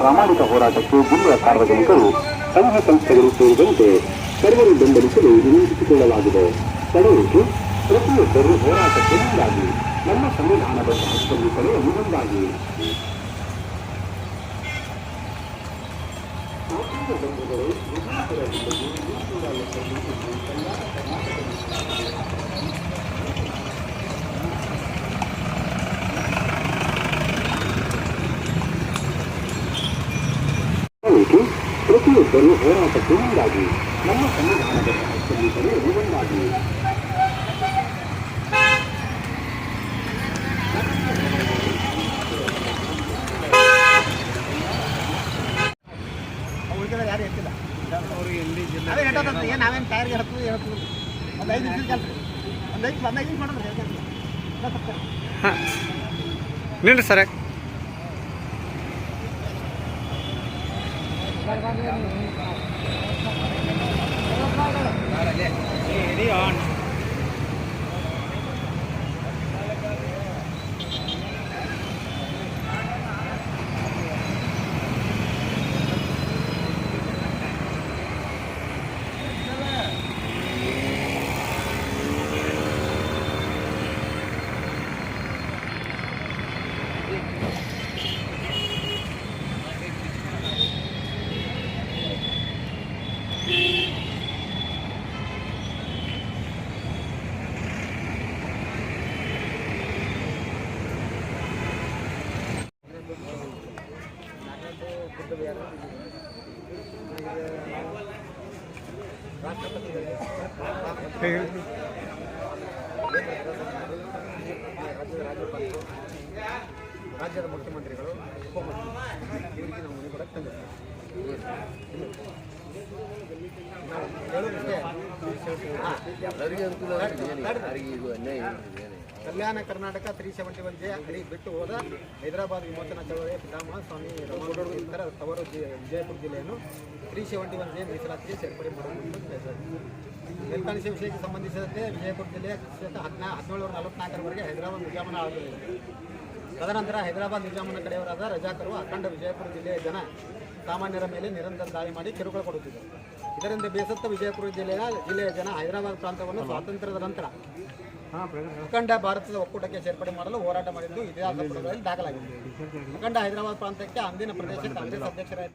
ಪ್ರಾಮಾಣಿಕ ಹೋರಾಟಕ್ಕೆ ಜಿಲ್ಲೆಯ ಸಾರ್ವಜನಿಕರು ಸಂಘ ಸಂಸ್ಥೆಗಳು ಸೇರಿದಂತೆ ಸರ್ವರು ಬೆಂಬಲಿಸಲು ವಿನಂತಿಸಿಕೊಳ್ಳಲಾಗಿದೆ. ಕಡೆಯಿಟ್ಟು ಪ್ರತಿಯೊಬ್ಬರು ಹೋರಾಟಕ್ಕೆ ಮುಂದಾಗಿ ನಮ್ಮ ಸಂವಿಧಾನದ ಹಕ್ಕನ್ನು ಮುಂದಾಗಿ ಪ್ರತಿಯೊಬ್ಬರು ಹೋರಾಟಕ್ಕೆ ಮುಂದಾಗಿ ನಮ್ಮ ಸಂವಿಧಾನದ ಹಕ್ಕನ್ನು ಮುಂದಾಗಿ ಯಾರು ಎತ್ತಿಲ್ಲ ಅವ್ರಿಗೆ ಎಲ್ಲಿ ಜಿಲ್ಲೆ ನಾವೇನು ಟೈರ್ಗೆ ಹತ್ತು ಒಂದು 5 ನಿಮಿಷ ಕಲ್ರಿ ಒಂದು 5 ನಿಮಿಷ ಮಾಡೋದು ಹಾಂ ನಿಲ್ರಿ ಸರ್ ಆನ್ ರಾಜ್ಯದ ಮುಖ್ಯಮಂತ್ರಿಗಳು ಉಪಮುಖ್ಯಮಂತ್ರಿ ಇವರಿಗೆ ನಾವು ಮನೆ ಕೊಡಕ್ಕೆ ಕಲ್ಯಾಣ ಕರ್ನಾಟಕ 371 ಅಡಿ ಬಿಟ್ಟು ಹೋದ ಹೈದರಾಬಾದ್ ವಿಮೋಚನಾ ಚಳವಳಿಯ ಪಿತಾಮಹ ಸ್ವಾಮಿ ರಾಮಗೌಡರು ಇತರ ತವರು ವಿಜಯಪುರ ಜಿಲ್ಲೆಯನ್ನು 371 ಮೀಸಲಾತಿಗೆ ಸೇರ್ಪಡೆ ಮಾಡುವುದು ಫಲಿತಾಂಶ ವಿಷಯಕ್ಕೆ ಸಂಬಂಧಿಸಿದಂತೆ ವಿಜಯಪುರ ಜಿಲ್ಲೆಯ 1744ರವರೆಗೆ ಹೈದರಾಬಾದ್ ನಿಜಾಮನ ಆಡಳಿತ. ತದನಂತರ ಹೈದರಾಬಾದ್ ನಿಜಾಮನ ಕಡೆಯವರಾದ ರಜಾಕರು ಅಖಂಡ ವಿಜಯಪುರ ಜಿಲ್ಲೆಯ ಜನ ಸಾಮಾನ್ಯರ ಮೇಲೆ ನಿರಂತರ ದಾಳಿ ಮಾಡಿ ಕಿರುಕುಳ ಕೊಡುತ್ತಿದ್ದರು. ಇದರಿಂದ ಬೇಸತ್ತ ವಿಜಯಪುರ ಜಿಲ್ಲೆಯ ಜನ ಹೈದರಾಬಾದ್ ಪ್ರಾಂತವನ್ನು ಸ್ವಾತಂತ್ರ್ಯದ ನಂತರ ಅಖಂಡ ಭಾರತದ ಒಕ್ಕೂಟಕ್ಕೆ ಸೇರ್ಪಡೆ ಮಾಡಲು ಹೋರಾಟ ಮಾಡಿದ್ದು ಇತಿಹಾಸ ಪುಟಗಳಲ್ಲಿ ದಾಖಲಾಗಿದೆ. ಅಖಂಡ ಹೈದರಾಬಾದ್ ಪ್ರಾಂತ್ಯಕ್ಕೆ ಅಂದಿನ ಪ್ರದೇಶ ಕಾಂಗ್ರೆಸ್ ಅಧ್ಯಕ್ಷರಾದ